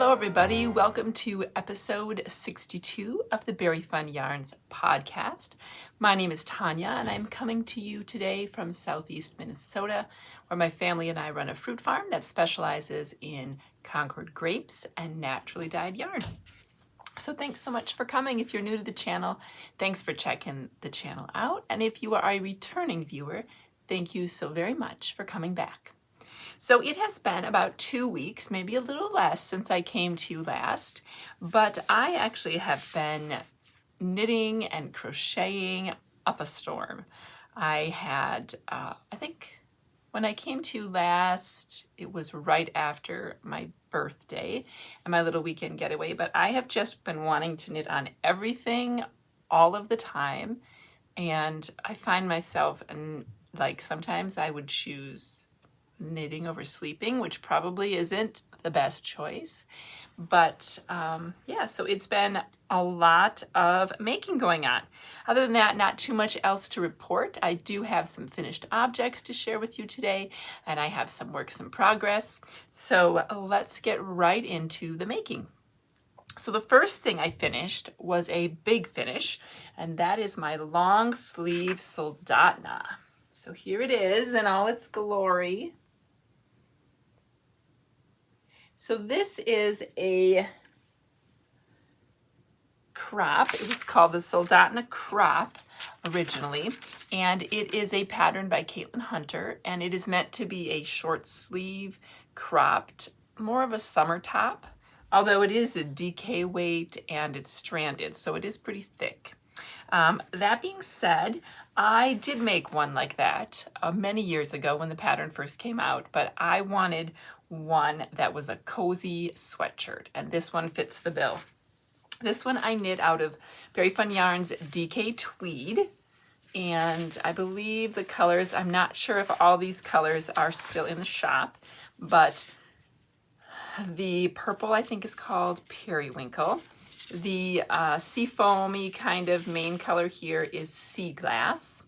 Hello everybody, welcome to episode 62 of the Berry Fun Yarns podcast. My name is Tanya and I'm coming to you today from southeast Minnesota, where my family and I run a fruit farm that specializes in Concord grapes and naturally dyed yarn. So thanks so much for coming. If you're new to the channel, thanks for checking the channel out. And if you are a returning viewer, thank you so very much for coming back. So it has been about 2 weeks, maybe a little less since I came to you last, but I actually have been knitting and crocheting up a storm. I had, I think when I came to you last, it was right after my birthday and my little weekend getaway, but I have just been wanting to knit on everything all of the time. And I find myself, and like sometimes I would choose knitting over sleeping, which probably isn't the best choice. But yeah, so it's been a lot of making going on. Other than that, not too much else to report. I do have some finished objects to share with you today, and I have some works in progress. So let's get right into the making. So the first thing I finished was a big finish, and that is my long sleeve Soldatna. So here it is in all its glory. So this is a crop. It was called the Soldatna crop originally, and it is a pattern by Caitlin Hunter, and it is meant to be a short sleeve cropped, more of a summer top, although it is a DK weight and it's stranded, so it is pretty thick. That being said, I did make one like that many years ago when the pattern first came out, but I wanted one that was a cozy sweatshirt, and this one fits the bill. This one I knit out of Berry Fun Yarns DK Tweed, and I believe the colors, I'm not sure if all these colors are still in the shop, but the purple I think is called Periwinkle. The seafoamy kind of main color here is Sea Glass.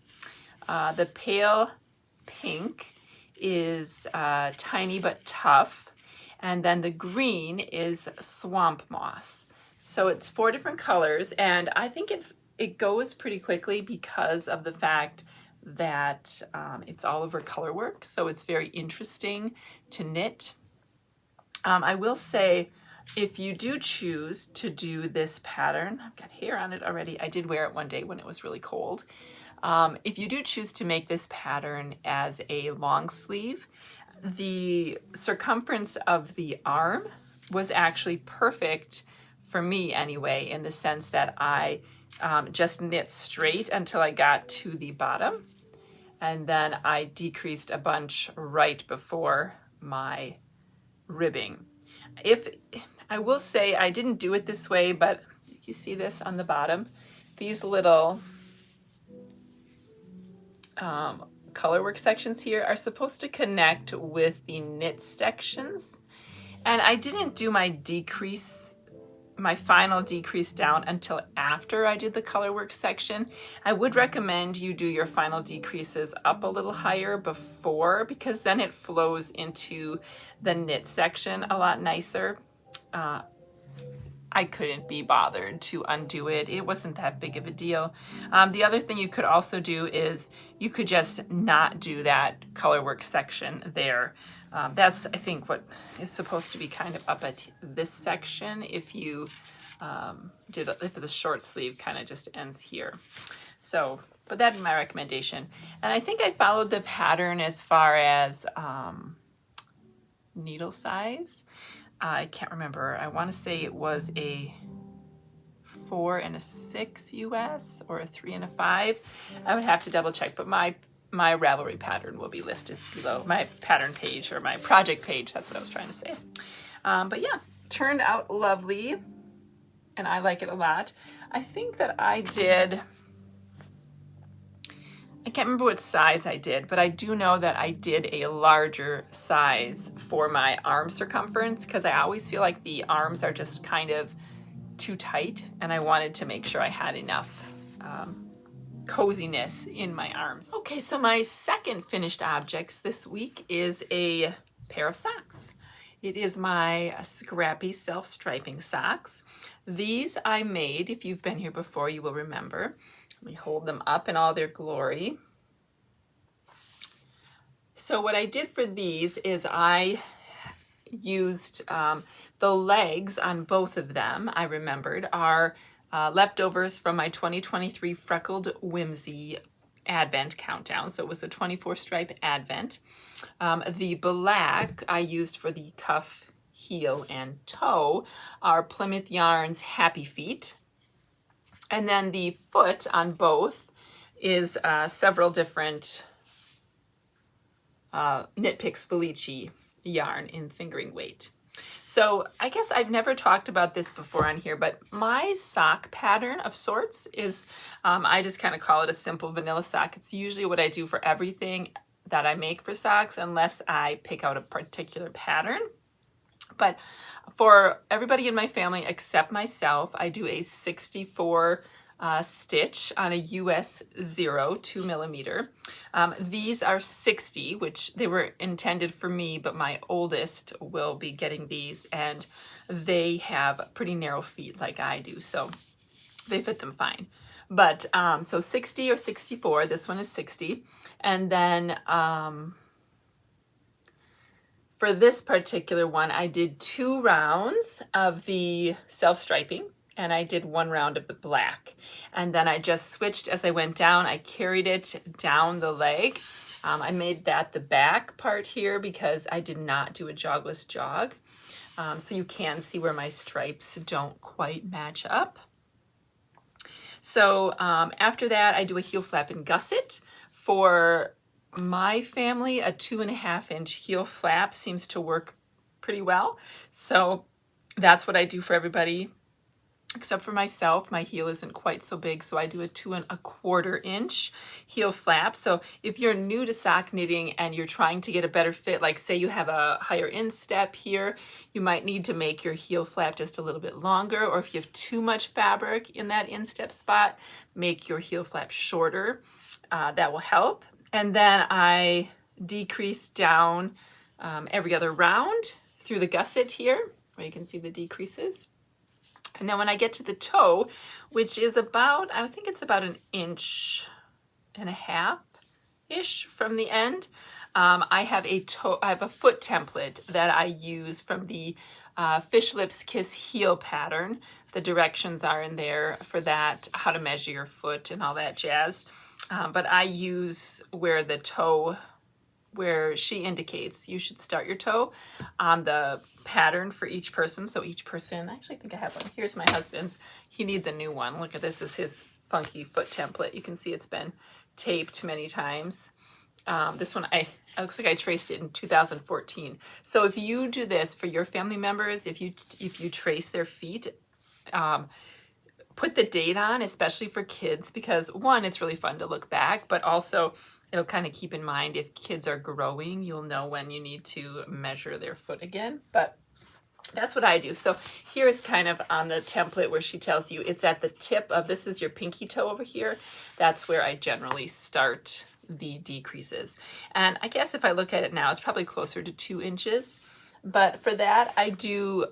The pale pink is Tiny but Tough, and then the green is Swamp Moss. So it's 4 different colors, and I think it goes pretty quickly because of the fact that it's all over color work, so it's very interesting to knit. I will say, if you do choose to do this pattern, I've got hair on it already. I did wear it one day when it was really cold. If you do choose to make this pattern as a long sleeve, the circumference of the arm was actually perfect for me anyway, in the sense that I just knit straight until I got to the bottom, and then I decreased a bunch right before my ribbing. I will say I didn't do it this way, but you see this on the bottom, these little colorwork sections here are supposed to connect with the knit sections, and I didn't do my final decrease down until after I did the colorwork section. I would recommend you do your final decreases up a little higher before, because then it flows into the knit section a lot nicer. I couldn't be bothered to undo it. It wasn't that big of a deal. The other thing you could also do is you could just not do that colorwork section there. That's, I think, what is supposed to be kind of up at this section if you if the short sleeve kind of just ends here. So, but that'd be my recommendation. And I think I followed the pattern as far as needle size. I can't remember. I want to say it was a 4 and a 6 US or a 3 and a 5. I would have to double check, but my Ravelry pattern will be listed below. My pattern page, or my project page, that's what I was trying to say. But yeah, turned out lovely, and I like it a lot. I think that I can't remember what size I did, but I do know that I did a larger size for my arm circumference, because I always feel like the arms are just kind of too tight, and I wanted to make sure I had enough coziness in my arms. Okay, so my second finished objects this week is a pair of socks. It is my scrappy self-striping socks. These I made, if you've been here before, you will remember. Let me hold them up in all their glory. So what I did for these is I used the legs on both of them, I remembered, are leftovers from my 2023 Freckled Whimsy Advent countdown. So it was a 24 stripe Advent. The black I used for the cuff, heel, and toe are Plymouth Yarn's Happy Feet. And then the foot on both is several different Knit Picks Felici yarn in fingering weight. So I guess I've never talked about this before on here, but my sock pattern of sorts is, I just kind of call it a simple vanilla sock. It's usually what I do for everything that I make for socks, unless I pick out a particular pattern. But for everybody in my family except myself, I do a 64 stitch on a US 0 2mm. These are 60, which they were intended for me, but my oldest will be getting these, and they have pretty narrow feet like I do, so they fit them fine. But so 60 or 64, this one is 60. And then for this particular one, I did 2 rounds of the self-striping, and I did 1 round of the black. And then I just switched as I went down. I carried it down the leg. I made that the back part here because I did not do a jogless jog. So you can see where my stripes don't quite match up. So after that, I do a heel flap and gusset. For my family, a 2.5 inch heel flap seems to work pretty well. So that's what I do for everybody. Except for myself, my heel isn't quite so big, so I do a 2.25 inch heel flap. So if you're new to sock knitting and you're trying to get a better fit, like say you have a higher instep here, you might need to make your heel flap just a little bit longer, or if you have too much fabric in that instep spot, make your heel flap shorter. That will help. And then I decrease down every other round through the gusset here, where you can see the decreases. And then when I get to the toe, which is about, I think it's about 1.5 inches-ish from the end, I have a foot template that I use from the Fish Lips Kiss heel pattern. The directions are in there for that, how to measure your foot and all that jazz. But I use where she indicates you should start your toe on the pattern for each person. So each person, I actually think I have one. Here's my husband's. He needs a new one. Look at this, is his funky foot template. You can see it's been taped many times. This one, it looks like I traced it in 2014. So if you do this for your family members, if you trace their feet, put the date on, especially for kids, because one, it's really fun to look back, but also it'll kind of keep in mind if kids are growing, you'll know when you need to measure their foot again. But that's what I do. So here's kind of on the template where she tells you it's at the tip of, this is your pinky toe over here. That's where I generally start the decreases. And I guess if I look at it now, it's probably closer to 2 inches. But for that, I do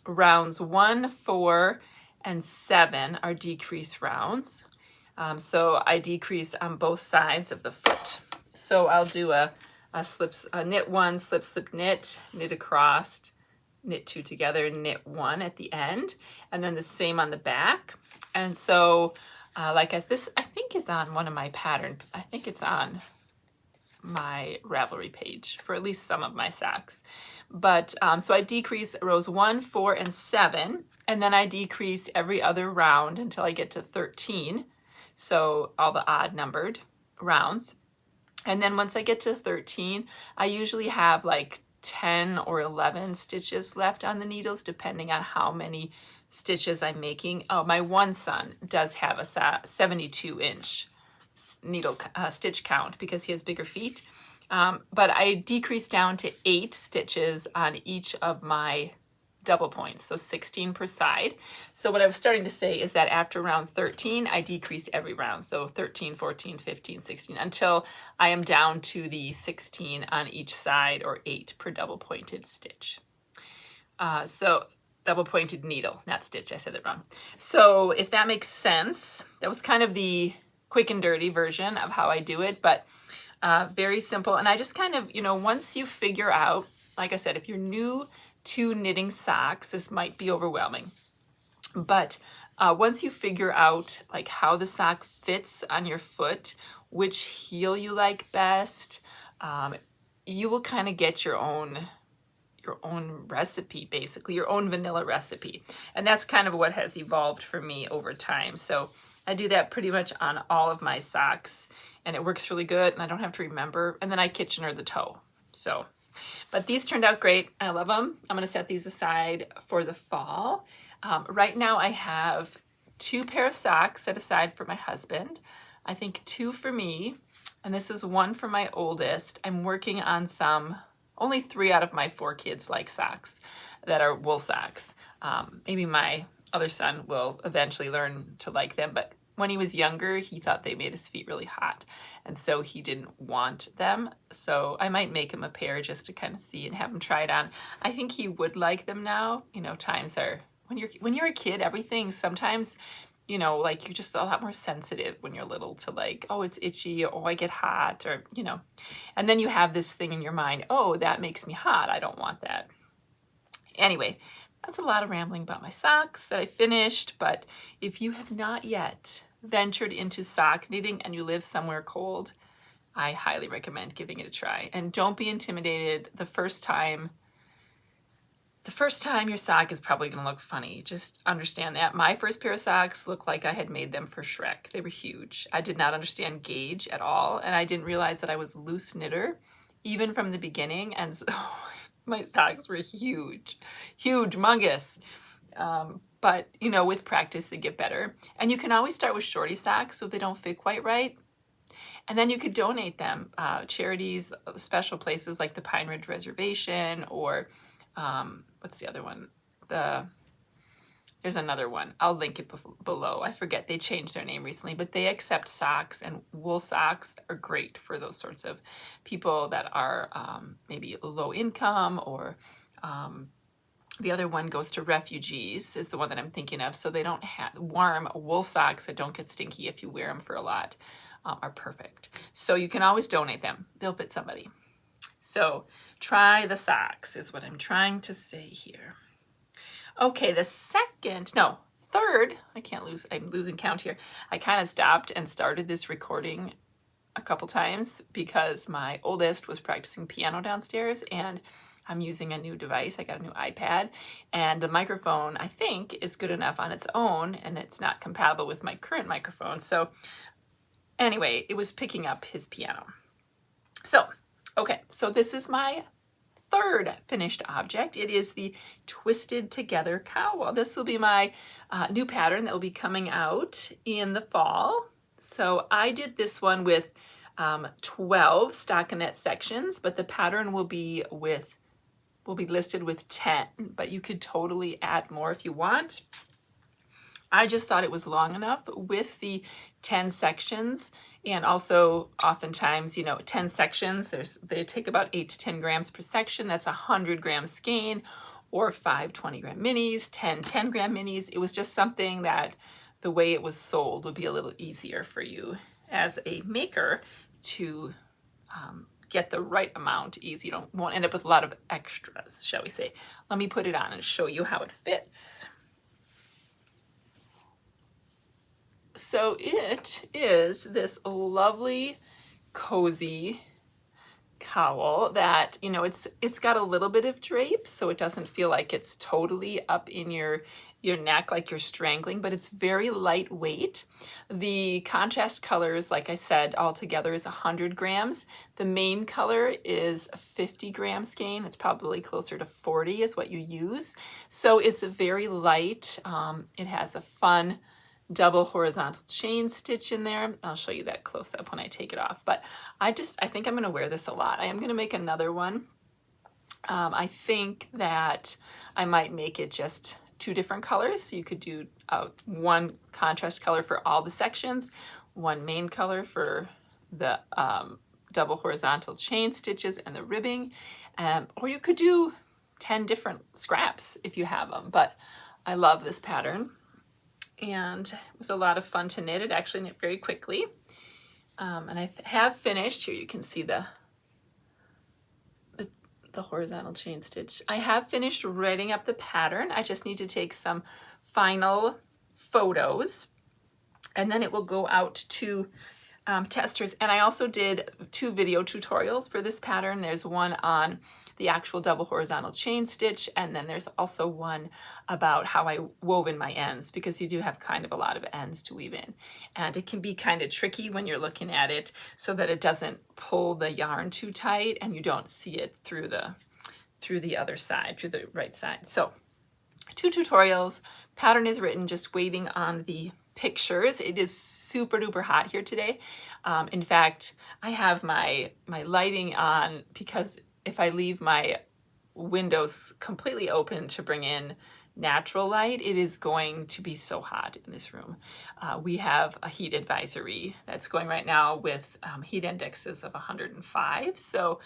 rounds 1, 4, and 7 are decrease rounds. So I decrease on both sides of the foot. So I'll do a knit 1, slip, slip, knit across, knit 2 together, knit 1 at the end, and then the same on the back. And so this I think is on one of my patterns. I think it's on my Ravelry page for at least some of my socks. But so I decrease rows 1, 4, and 7, and then I decrease every other round until I get to 13. So all the odd numbered rounds. And then once I get to 13, I usually have like 10 or 11 stitches left on the needles, depending on how many stitches I'm making. Oh, my one son does have a 72 inch needle stitch count because he has bigger feet. But I decrease down to 8 stitches on each of my double points, so 16 per side. So what I was starting to say is that after round 13, I decrease every round. So 13, 14, 15, 16, until I am down to the 16 on each side, or 8 per double pointed stitch. So double pointed needle, not stitch, I said it wrong. So if that makes sense, that was kind of the quick and dirty version of how I do it, but very simple. And I just kind of, once you figure out, like I said, if you're new to knitting socks, this might be overwhelming. But once you figure out like how the sock fits on your foot, which heel you like best, you will kind of get your own recipe, basically, your own vanilla recipe. And that's kind of what has evolved for me over time. So I do that pretty much on all of my socks, and it works really good, and I don't have to remember. And then I Kitchener the toe. So, but these turned out great. I love them. I'm going to set these aside for the fall. Right now I have 2 pair of socks set aside for my husband. I think 2 for me, and this is 1 for my oldest. I'm working on only 3 out of my 4 kids like socks that are wool socks. Maybe my other son will eventually learn to like them, but when he was younger, he thought they made his feet really hot, and so he didn't want them. So I might make him a pair just to kind of see and have him try it on. I think he would like them now. Times are, when you're a kid, everything sometimes, like you're just a lot more sensitive when you're little to like, oh, it's itchy, oh, I get hot, or, and then you have this thing in your mind, oh, that makes me hot, I don't want that. Anyway, that's a lot of rambling about my socks that I finished, but if you have not yet ventured into sock knitting and you live somewhere cold, I highly recommend giving it a try. And don't be intimidated the first time. The first time your sock is probably going to look funny. Just understand that. My first pair of socks looked like I had made them for Shrek. They were huge. I did not understand gauge at all, and I didn't realize that I was a loose knitter even from the beginning, and so my socks were huge, humongous. But, with practice, they get better. And you can always start with shorty socks so they don't fit quite right. And then you could donate them. Charities, special places like the Pine Ridge Reservation, or what's the other one? There's another one. I'll link it below. I forget. They changed their name recently, but they accept socks, and wool socks are great for those sorts of people that are maybe low income, or the other one goes to refugees, is the one that I'm thinking of. So they don't have warm wool socks that don't get stinky if you wear them for a lot, are perfect. So you can always donate them. They'll fit somebody. So try the socks is what I'm trying to say here. Okay, third, I'm losing count here. I kind of stopped and started this recording a couple times because my oldest was practicing piano downstairs, and I'm using a new device. I got a new iPad, and the microphone, I think, is good enough on its own, and it's not compatible with my current microphone. So anyway, it was picking up his piano. So this is my third finished object. It is the Twisted Together Cowl. This will be my new pattern that will be coming out in the fall. So I did this one with 12 stockinette sections, but the pattern will be listed with 10, but you could totally add more if you want. I just thought it was long enough with the 10 sections. And also oftentimes, 10 sections, they take about 8 to 10 grams per section. That's 100 gram skein, or 5 20-gram minis, 10 10-gram minis. It was just something that the way it was sold would be a little easier for you as a maker to get the right amount easy. You won't end up with a lot of extras, shall we say. Let me put it on and show you how it fits. So it is this lovely, cozy cowl that, it's got a little bit of drape, so it doesn't feel like it's totally up in your neck like you're strangling, but it's very lightweight. The contrast colors, like I said, all together is 100 grams. The main color is 50 gram skein. It's probably closer to 40 is what you use. So it's very light. It has a fun double horizontal chain stitch in there. I'll show you that close up when I take it off, but I think I'm going to wear this a lot. I am going to make another one I think that I might make it just 2 different colors. So you could do one contrast color for all the sections, one main color for the double horizontal chain stitches and the ribbing, or you could do 10 different scraps if you have them. But I love this pattern, and it was a lot of fun to knit. It actually knit very quickly, and I have finished. Here you can see the horizontal chain stitch. I have finished writing up the pattern. I just need to take some final photos, and then it will go out to testers. And I also did 2 video tutorials for this pattern. There's one on the actual double horizontal chain stitch, and then there's also one about how I wove in my ends, because you do have kind of a lot of ends to weave in, and it can be kind of tricky when you're looking at it so that it doesn't pull the yarn too tight and you don't see it through the other side, through the right side. So 2 tutorials, pattern is written, just waiting on the pictures. It is super duper hot here today. In fact, I have my lighting on, because if I leave my windows completely open to bring in natural light, it is going to be so hot in this room. We have a heat advisory that's going right now with heat indexes of 105. So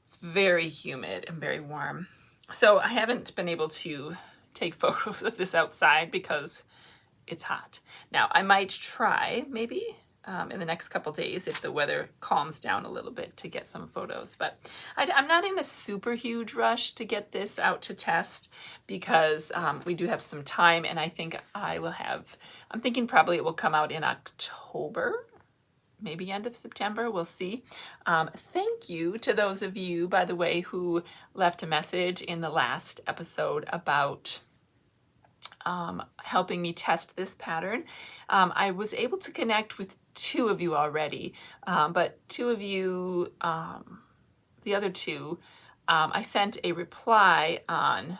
it's very humid and very warm. So I haven't been able to take photos of this outside because it's hot. Now I might try maybe in the next couple days, if the weather calms down a little bit, to get some photos. But I'm not in a super huge rush to get this out to test, because we do have some time, and I think I'm thinking probably it will come out in October, maybe end of September, we'll see. Thank you to those of you, by the way, who left a message in the last episode about helping me test this pattern. I was able to connect with 2 of you already, but 2 of you, the other 2, I sent a reply on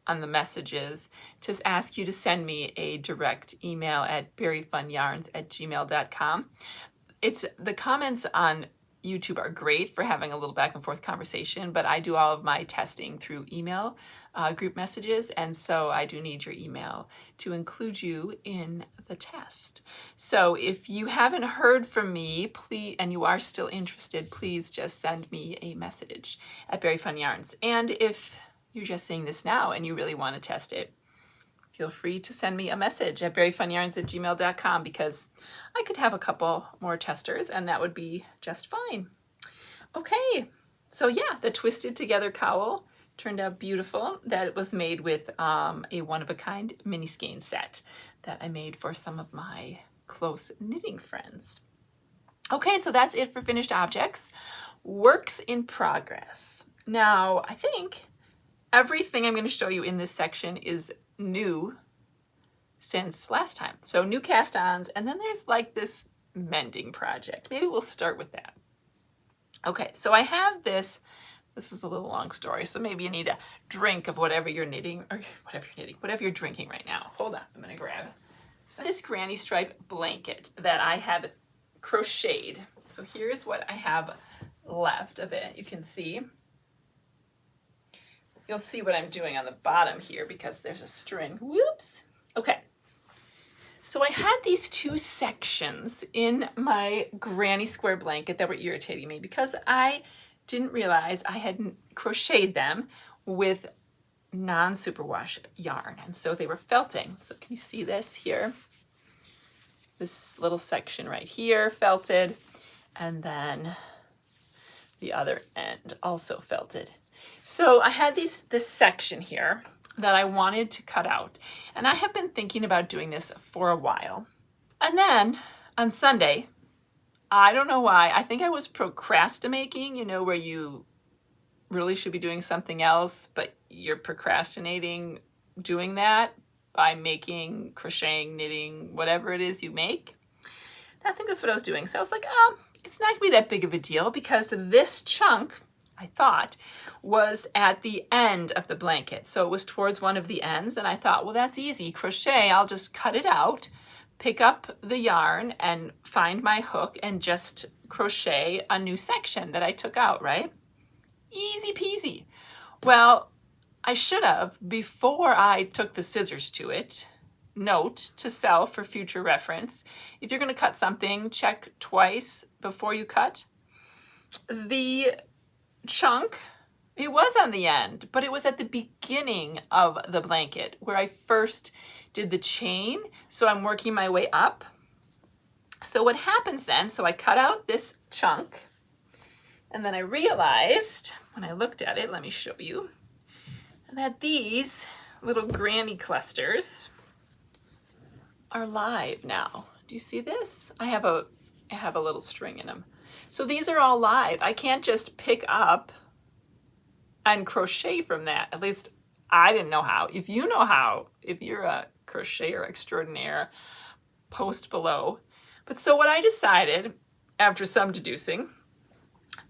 the messages to ask you to send me a direct email at berryfunyarns@gmail.com. The comments on YouTube are great for having a little back and forth conversation, but I do all of my testing through email group messages, and so I do need your email to include you in the test. So if you haven't heard from me, please, and you are still interested, please just send me a message at Berry Fun Yarns. And if you're just seeing this now and you really want to test it, feel free to send me a message at berryfunyarns@gmail.com, because I could have a couple more testers and that would be just fine. Okay, so yeah, the Twisted Together Cowl turned out beautiful. That was made with a one-of-a-kind mini skein set that I made for some of my close knitting friends. Okay, so that's it for finished objects. Works in progress. Now, I think everything I'm going to show you in this section is new since last time. So new cast-ons, and then there's like this mending project. Maybe we'll start with that. Okay, so I have this is a little long story, so maybe you need a drink of whatever you're knitting, or whatever you're drinking right now. Hold on, I'm gonna grab this granny stripe blanket that I have crocheted. So here's what I have left of it. You can see. You'll see what I'm doing on the bottom here because there's a string. Whoops. Okay. So I had these 2 sections in my granny square blanket that were irritating me because I didn't realize I had crocheted them with non-superwash yarn, and so they were felting. So can you see this here? This little section right here felted, and then the other end also felted. So I had this section here that I wanted to cut out, and I have been thinking about doing this for a while. And then on Sunday, I don't know why, I think I was procrastinating, you know, where you really should be doing something else, but you're procrastinating doing that by making, crocheting, knitting, whatever it is you make. I think that's what I was doing. So I was like, it's not gonna be that big of a deal because this chunk, I thought, was at the end of the blanket. So it was towards one of the ends, and I thought, well, that's easy. Crochet, I'll just cut it out, pick up the yarn and find my hook and just crochet a new section that I took out, right? Easy peasy. Well, I should have before I took the scissors to it. Note to self for future reference. If you're going to cut something, check twice before you cut. The chunk, it was on the end, but it was at the beginning of the blanket where I first did the chain. So I'm working my way up. So what happens then, so I cut out this chunk, and then I realized when I looked at it, let me show you, that these little granny clusters are live now. Do you see this? I have a little string in them. So these are all live. I can't just pick up and crochet from that. At least I didn't know how. If you know how, if you're a crocheter extraordinaire, post below. But so what I decided after some deducing,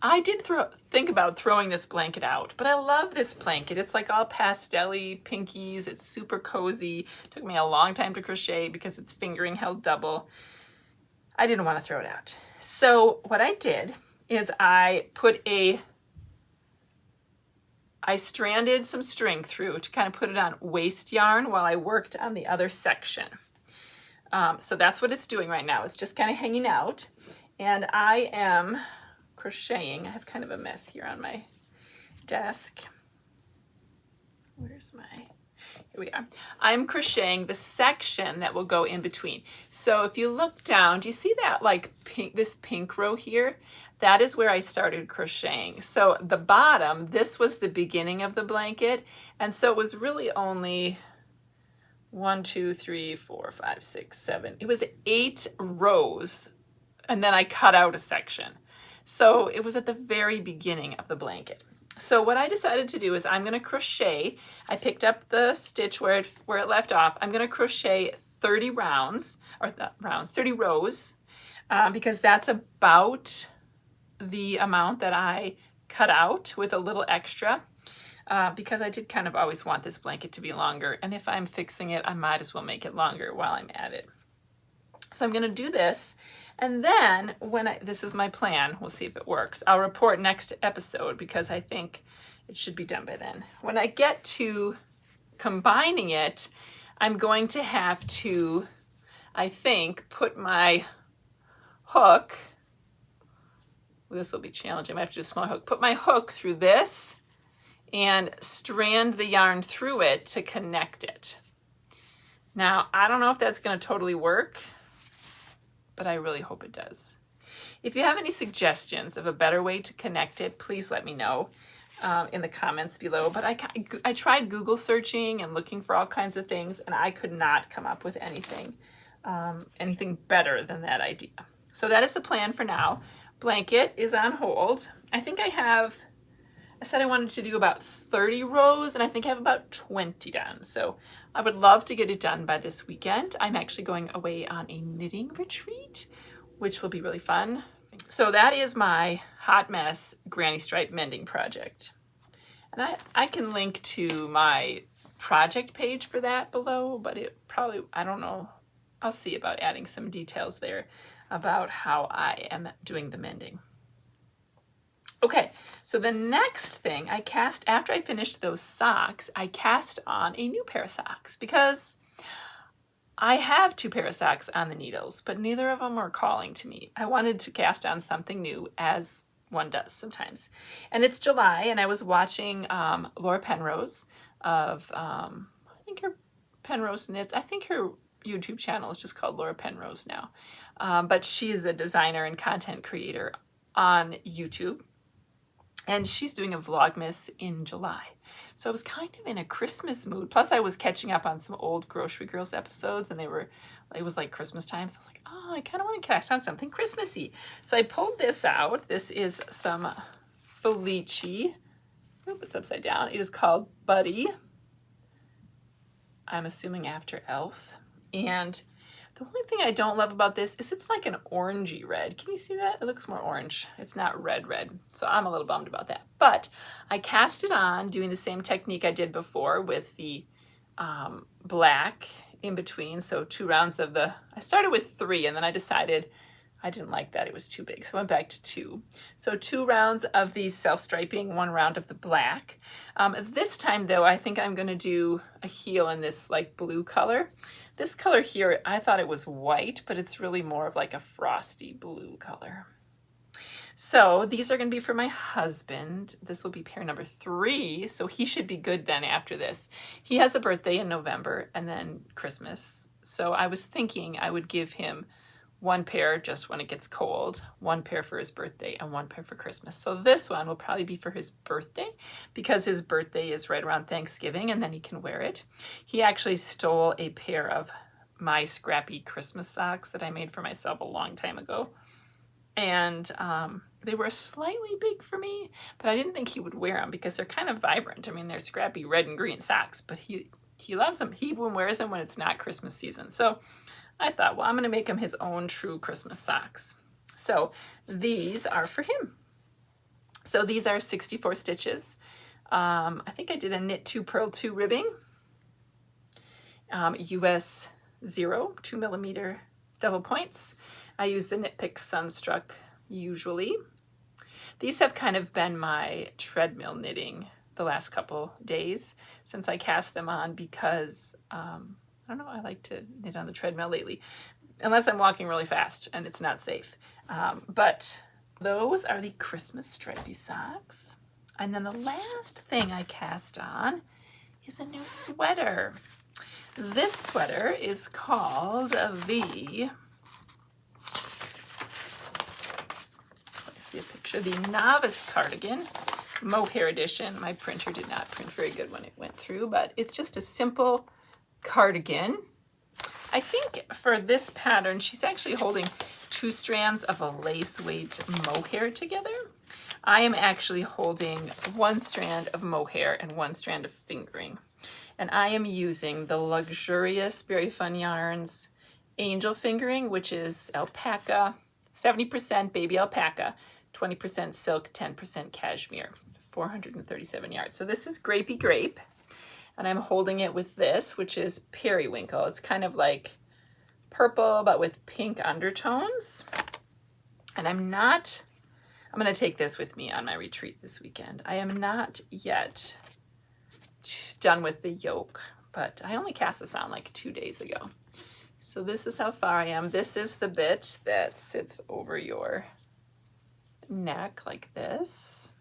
I did think about throwing this blanket out, but I love this blanket. It's like all pastel-y, pinkies. It's super cozy. It took me a long time to crochet because it's fingering held double. I didn't want to throw it out. So what I did is I stranded some string through to kind of put it on waste yarn while I worked on the other section. So that's what it's doing right now. It's just kind of hanging out. And I am crocheting. I have kind of a mess here on my desk. Here we are. I'm crocheting the section that will go in between. So if you look down, do you see that like this pink row here? That is where I started crocheting. So the bottom, this was the beginning of the blanket. And so it was really only 1, 2, 3, 4, 5, 6, 7. It was 8 rows. And then I cut out a section. So it was at the very beginning of the blanket. So what I decided to do is I'm going to crochet. I picked up the stitch where it left off. I'm going to crochet 30 rounds, or 30 rows, because that's about the amount that I cut out with a little extra, because I did kind of always want this blanket to be longer. And if I'm fixing it, I might as well make it longer while I'm at it. So I'm going to do this. And then this is my plan, we'll see if it works. I'll report next episode because I think it should be done by then. When I get to combining it, I'm going to have to, I think, put my hook, this will be challenging, I might have to do a small hook, put my hook through this and strand the yarn through it to connect it. Now, I don't know if that's going to totally work, but I really hope it does. If you have any suggestions of a better way to connect it, please let me know in the comments below. But I tried Google searching and looking for all kinds of things, and I could not come up with anything better than that idea. So that is the plan for now. Blanket is on hold. I think I said I wanted to do about 30 rows, and I think I have about 20 done. So I would love to get it done by this weekend. I'm actually going away on a knitting retreat, which will be really fun. So that is my hot mess granny stripe mending project. And I can link to my project page for that below, but it probably, I don't know, I'll see about adding some details there about how I am doing the mending. Okay, so the next thing after I finished those socks, I cast on a new pair of socks because I have 2 pair of socks on the needles, but neither of them were calling to me. I wanted to cast on something new, as one does sometimes. And it's July, and I was watching Laura Penrose of, I think her Penrose Knits. I think her YouTube channel is just called Laura Penrose now. But she is a designer and content creator on YouTube. And she's doing a Vlogmas in July. So I was kind of in a Christmas mood. Plus I was catching up on some old Grocery Girls episodes, and it was like Christmas time. So I was like, oh, I kind of want to cast on something Christmassy. So I pulled this out. This is some Felici. Oop, it's upside down. It is called Buddy. I'm assuming after Elf. And the only thing I don't love about this is it's like an orangey red. Can you see that? It looks more orange. It's not red. So I'm a little bummed about that. But I cast it on doing the same technique I did before with the black in between. So 2 rounds of I started with 3, and then I decided I didn't like that. It was too big. So I went back to 2. So 2 rounds of the self-striping, 1 round of the black. This time though, I think I'm gonna do a heel in this like blue color. This color here, I thought it was white, but it's really more of like a frosty blue color. So these are gonna be for my husband. This will be pair number 3. So he should be good then after this. He has a birthday in November and then Christmas. So I was thinking I would give him 1 pair just when it gets cold, 1 pair for his birthday, and 1 pair for Christmas. So this one will probably be for his birthday because his birthday is right around Thanksgiving and then he can wear it. He actually stole a pair of my scrappy Christmas socks that I made for myself a long time ago. And they were slightly big for me, but I didn't think he would wear them because they're kind of vibrant. I mean, they're scrappy red and green socks, but he loves them. He even wears them when it's not Christmas season. So I thought, well, I'm going to make him his own true Christmas socks. So these are for him. So these are 64 stitches. I think I did a knit 2, purl 2 ribbing. US 0, 2mm double points. I use the Knit Pick Sunstruck usually. These have kind of been my treadmill knitting the last couple days since I cast them on because I don't know, I like to knit on the treadmill lately, unless I'm walking really fast and it's not safe. But those are the Christmas stripy socks. And then the last thing I cast on is a new sweater. This sweater is called the, let me see a picture, the Novice Cardigan Mohair Edition. My printer did not print very good when it went through, but it's just a simple cardigan. I think for this pattern, she's actually holding 2 strands of a lace weight mohair together. I am actually holding 1 strand of mohair and 1 strand of fingering. And I am using the luxurious Very Fun Yarns Angel Fingering, which is alpaca, 70% baby alpaca, 20% silk, 10% cashmere, 437 yards. So this is Grapey Grape. And I'm holding it with this, which is Periwinkle. It's kind of like purple, but with pink undertones. And I'm going to take this with me on my retreat this weekend. I am not yet done with the yoke, but I only cast this on like 2 days ago. So this is how far I am. This is the bit that sits over your neck like this.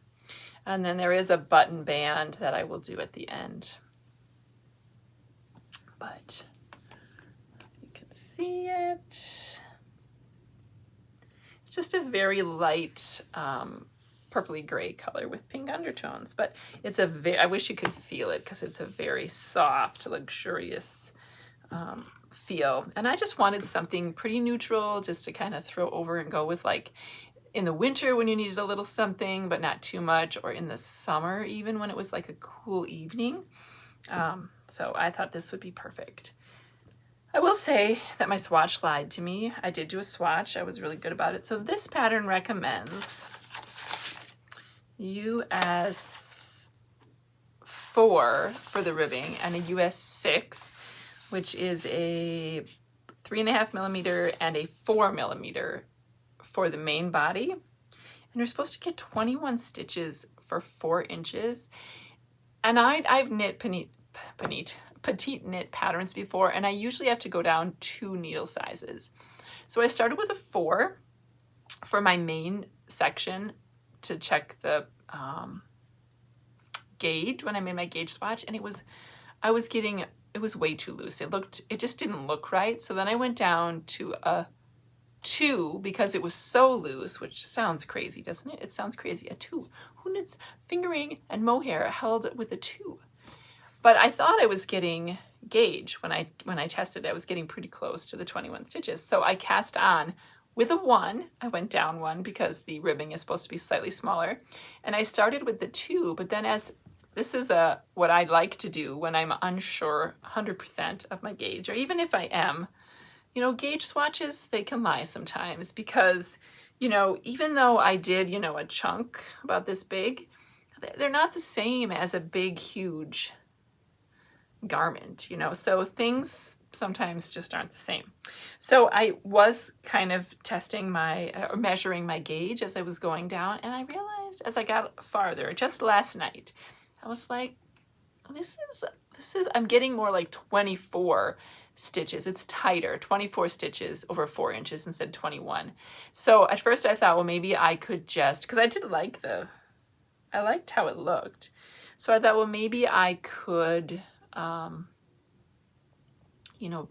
And then there is a button band that I will do at the end. But you can see it. It's just a very light purpley gray color with pink undertones, but it's I wish you could feel it because it's a very soft, luxurious feel. And I just wanted something pretty neutral just to kind of throw over and go with, like in the winter when you needed a little something, but not too much, or in the summer even when it was like a cool evening. So I thought this would be perfect. I will say that my swatch lied to me. I did do a swatch. I was really good about it. So this pattern recommends US 4 for the ribbing and a US 6, which is a 3.5mm and a 4mm for the main body. And you're supposed to get 21 stitches for 4 inches. And I've knit petite knit patterns before, and I usually have to go down 2 needle sizes. So I started with a 4 for my main section to check the gauge when I made my gauge swatch, and it was way too loose. It just didn't look right. So then I went down to a 2 because it was so loose, which sounds crazy, doesn't it? It sounds crazy. A 2. Who knits fingering and mohair held with a 2? But I thought I was getting gauge when I tested it. I was getting pretty close to the 21 stitches. So I cast on with a 1. I went down 1 because the ribbing is supposed to be slightly smaller. And I started with the 2, but then as this is what I like to do when I'm unsure 100% of my gauge, or even if I am, gauge swatches, they can lie sometimes because, even though I did, a chunk about this big, they're not the same as a big, huge garment, so things sometimes just aren't the same. So I was kind of testing or measuring my gauge as I was going down, and I realized as I got farther, just last night, I was like, this is, I'm getting more like 24 stitches. It's tighter, 24 stitches over 4 inches instead of 21. So at first I thought, well, maybe I could just, because I did like I liked how it looked. So I thought, well, maybe I could,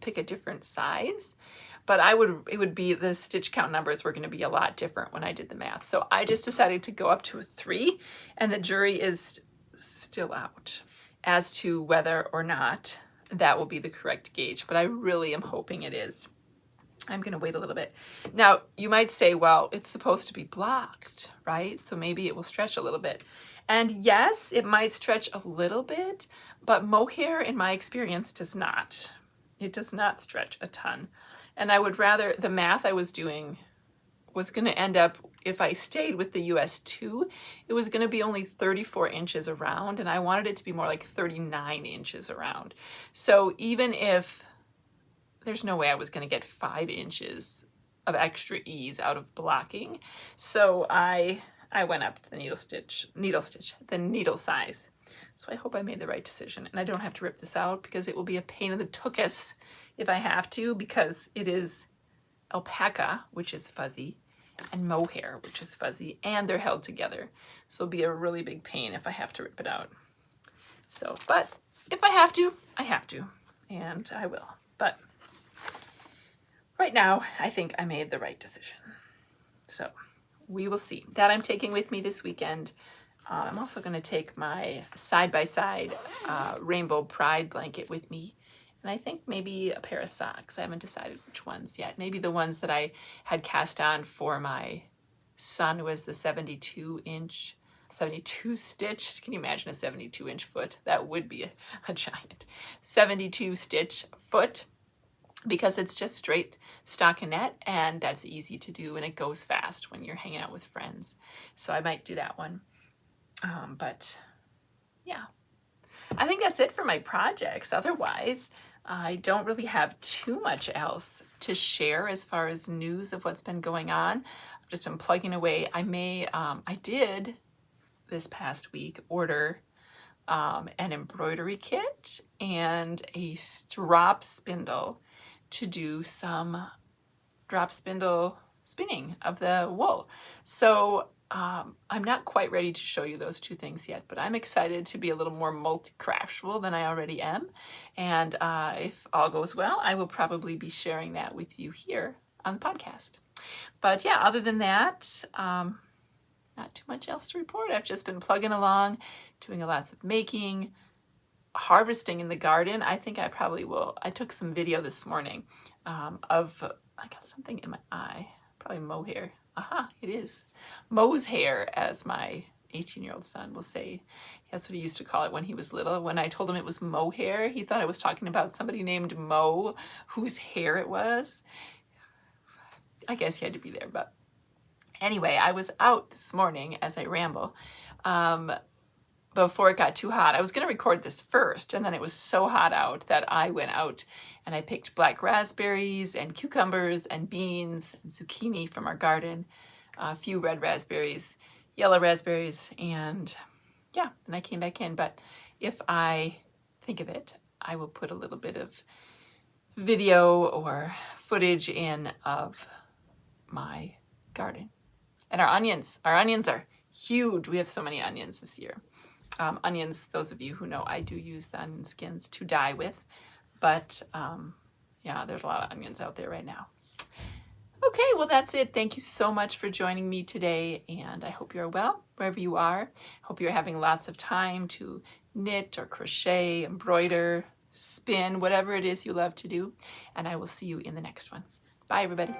pick a different size, but it would be, the stitch count numbers were going to be a lot different when I did the math. So I just decided to go up to a 3, and the jury is still out as to whether or not that will be the correct gauge, but I really am hoping it is. I'm going to wait a little bit. Now, you might say, well, it's supposed to be blocked, right? So maybe it will stretch a little bit. And yes, it might stretch a little bit, but mohair, in my experience, does not. It does not stretch a ton. And I would rather, the math I was doing was going to end up, if I stayed with the US 2, it was going to be only 34 inches around, and I wanted it to be more like 39 inches around. So even if, there's no way I was going to get 5 inches of extra ease out of blocking. So I went up to the the needle size. So I hope I made the right decision, and I don't have to rip this out because it will be a pain in the tuchus if I have to, because it is alpaca, which is fuzzy, and mohair, which is fuzzy, and they're held together. So it'll be a really big pain if I have to rip it out. So, but if I have to, I have to, and I will. But right now, I think I made the right decision. So we will see. That I'm taking with me this weekend. I'm also going to take my side-by-side rainbow pride blanket with me. And I think maybe a pair of socks. I haven't decided which ones yet. Maybe the ones that I had cast on for my son was the 72 stitch. Can you imagine a 72-inch foot? That would be a giant 72 stitch foot, because it's just straight stockinette, and that's easy to do, and it goes fast when you're hanging out with friends. So I might do that one. But yeah, I think that's it for my projects. Otherwise, I don't really have too much else to share as far as news of what's been going on. I'm plugging away. I did this past week order an embroidery kit and a drop spindle to do some drop spindle spinning of the wool. So I'm not quite ready to show you those two things yet, but I'm excited to be a little more multi-craftual than I already am. And if all goes well, I will probably be sharing that with you here on the podcast. But yeah, other than that, not too much else to report. I've just been plugging along, doing lots of making, harvesting in the garden. I think I probably will. I took some video this morning of, I got something in my eye, probably mohair. Aha, it is. Mo's hair, as my 18-year-old son will say. That's what he used to call it when he was little. When I told him it was mohair, he thought I was talking about somebody named Mo, whose hair it was. I guess he had to be there, but anyway, I was out this morning as I ramble. Before it got too hot. I was going to record this first, and then it was so hot out that I went out and I picked black raspberries and cucumbers and beans and zucchini from our garden, a few red raspberries, yellow raspberries, and yeah, and I came back in. But if I think of it, I will put a little bit of video or footage in of my garden. And our onions are huge. We have so many onions this year. Onions, those of you who know, I do use the onion skins to dye with, but yeah, there's a lot of onions out there right now. Okay, well, that's it. Thank you so much for joining me today, and I hope you're well wherever you are. Hope you're having lots of time to knit or crochet, embroider, spin, whatever it is you love to do, and I will see you in the next one. Bye, everybody.